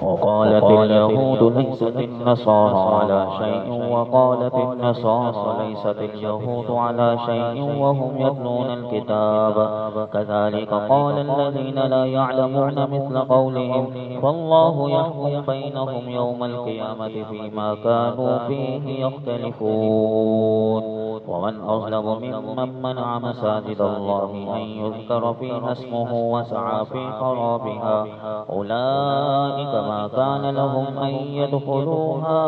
وقالت اليهود ليست النصارى على شيء وقالت النصارى ليست اليهود على شيء وهم يتلون الكتاب كذلك قال الذين لا يعلمون مثل قولهم فالله يحكم بينهم يوم القيامة فيما كانوا فيه يختلفون ومن أظلم ممن منع مساجد الله أن يذكر فيها اسمه وسعى في خرابها أولئك ما كان لهم أن يدخلوها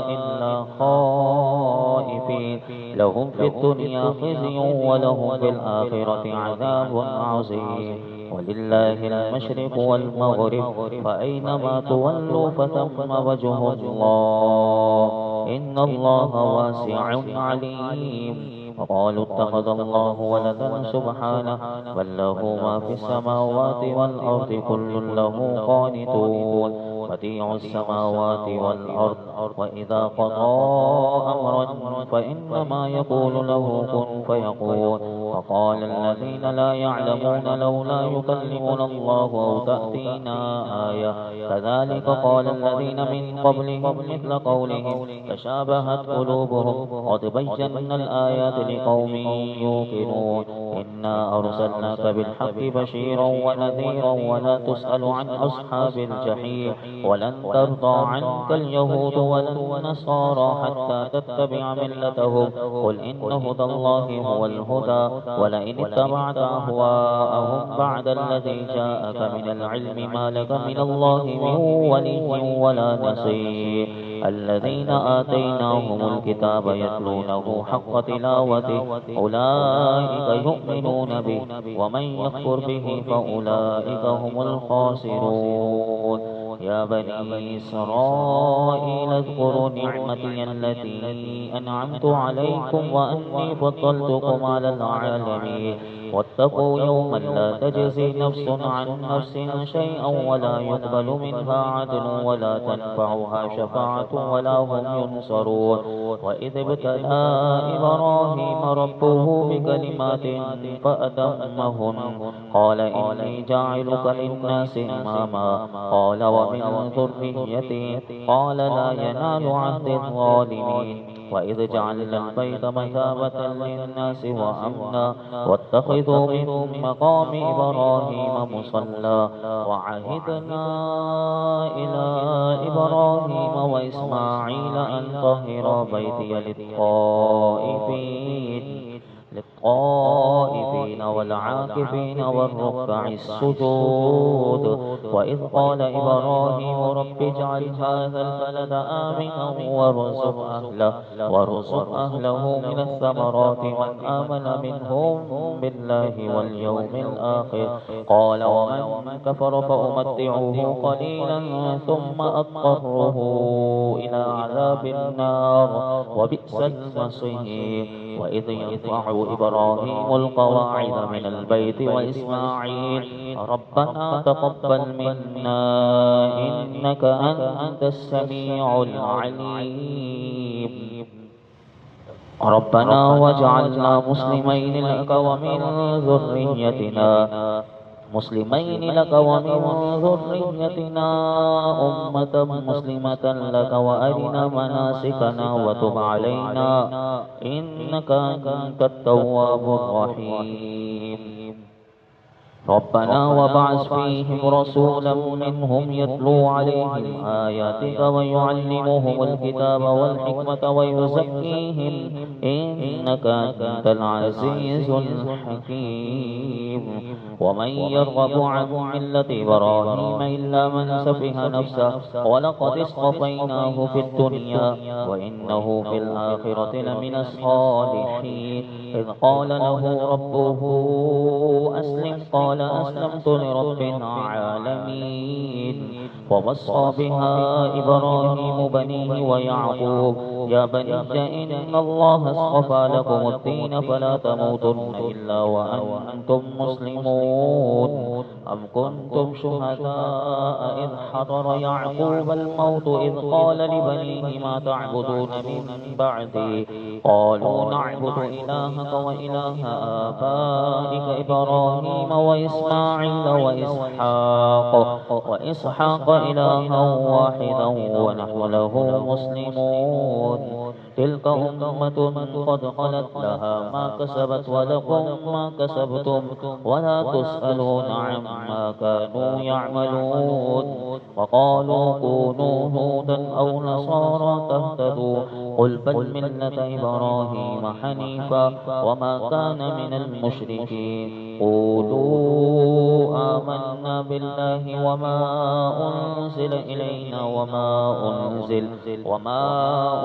إلا خائفين لهم في الدنيا خزي ولهم في الآخرة عذاب عظيم ولله المشرق والمغرب فأينما تولوا فثم وجه الله إن الله واسع عليم وقالوا اتخذ الله ولدا سبحانه بل له ما في السماوات والأرض كل له قانتون بديع السماوات والأرض وإذا قضى أمرا فإنما يقول له كن فيقول وقال الذين لا يعلمون لولا يكلمنا الله أو تأتينا آية كذلك قال الذين من قبلهم مثل قولهم تشابهت قلوبهم قد بينا الآيات لقوم يوقنون إنا أرسلناك بالحق بشيرا ونذيرا ولا تسأل عن أصحاب الجحيم ولن ترضى عنك اليهود ولا النصارى حتى تتبع ملتهم قل إن هدى الله هو الهدى ولئن اتبعت أهواءهم بعد الذي جاءك من العلم ما لك من الله من ولي ولا نصير الذين آتيناهم الكتاب يتلونه حق تلاوته أولئك يؤمنون به ومن يكفر به فأولئك هم الخاسرون يا بني إسرائيل اذكروا نعمتي التي أنعمت عليكم وأني فضلتكم على العالمين واتقوا يوما لا تجزي نفس عن نفس شيئا ولا يقبل منها عدل ولا تنفعها شفاعة ولا هم ينصرون وإذ ابتلى إبراهيم ربه بكلمات فأتمهن قال إني جاعلك للناس إماما قال ومن ذريتي قال لا ينال عهد الظالمين وإذ جعلنا البيت مثابة للناس وأمنا واتخذوا من مقام إبراهيم مصلى وعهدنا إلى إبراهيم وإسماعيل أن طهر بيتي للطائفين والعاكفين والركع السجود وإذ قال إبراهيم رب اجعل هذا البلد آمنا وارزق أهله من الثمرات من آمن منهم بالله واليوم الآخر قال ومن كفر فأمتعه قليلا ثم أضطره إلى عذاب النار وبئس المصير وإذ يرفع إبراهيم القواعد من البيت وإسماعيل ربنا تقبل منا إنك أنت السميع العليم ربنا واجعلنا مسلمين لك ومن ذريتنا أمة مسلمة لك وأرنا مناسكنا وتب علينا إنك أنت التواب الرحيم ربنا وابعث فيهم رسولا منهم يتلو عليهم آياتك ويعلمهم الكتاب والحكمة ويزكيهم إنك أنت العزيز الحكيم ومن يرغب عن ملة إبراهيم إلا من سفه نفسه ولقد اصطفيناه في الدنيا وإنه في الآخرة لمن الصالحين إذ قال له ربه أسلم قال أسلمت لرب العالمين ووصى بها إبراهيم بنيه ويعقوب يا بني إن الله اصطفى لكم الدين فلا تموتن إلا وأنتم مسلمون. أم كنتم شهداء إذ حضر يعقوب الموت إذ قال لبنيه ما تعبدون من بعدي قالوا نعبد إلهك وإله آبائك إبراهيم وإسماعيل وإسحاق إلها واحدا ونحن له مسلمون. تلك أمة قد خلت لها ما كسبت ولكم ما كسبتم ولا تسألون عما كانوا يعملون. وقالوا كونوا هودا أو نصارى تهتدوا قل بل ملة إبراهيم حنيفا وما كان من المشركين. قولوا آمنا بالله وما أنزل إلينا وما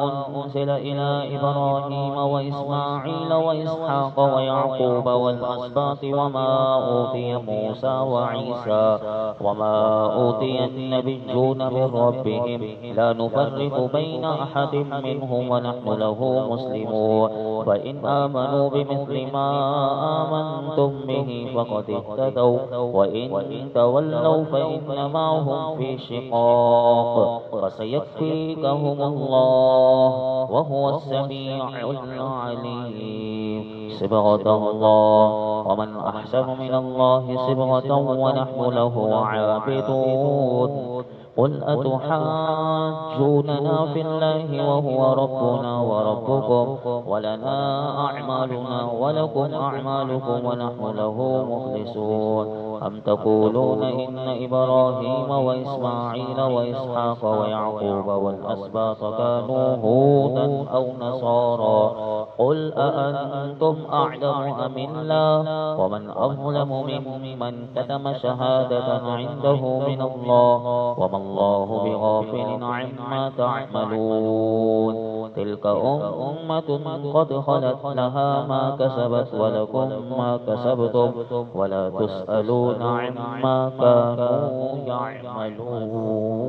أنزل إلى إبراهيم وإسماعيل وإسحاق ويعقوب والأسباط وما أوتي موسى وعيسى وما أوتي النبيون من ربهم لا نفرق بين أحد منهم ونحن له مسلمون. فإن آمنوا بمثل ما آمنتم به فقد اهتدوا وإن تولوا فإنما هم في شقاق فسيكفيكهم الله وهو السميع العليم. صبغة الله ومن أحسن من الله صبغة ونحن له عابدون. قل أتحاجوننا في الله وهو ربنا وربكم ولنا أعمالنا ولكم أعمالكم ونحن له مخلصون. أم تقولون إن إبراهيم وإسماعيل وإسحاق ويعقوب والأسباط كانوا هودا أو نصارى قل أأنتم أعلم أم الله ومن أظلم ممن كتم شهادة عنده من الله وما الله بغافل عما تعملون. تلك أمة قد خلت لها ما كسبت ولكم ما كسبتم ولا تسألون عما كانوا يعملون.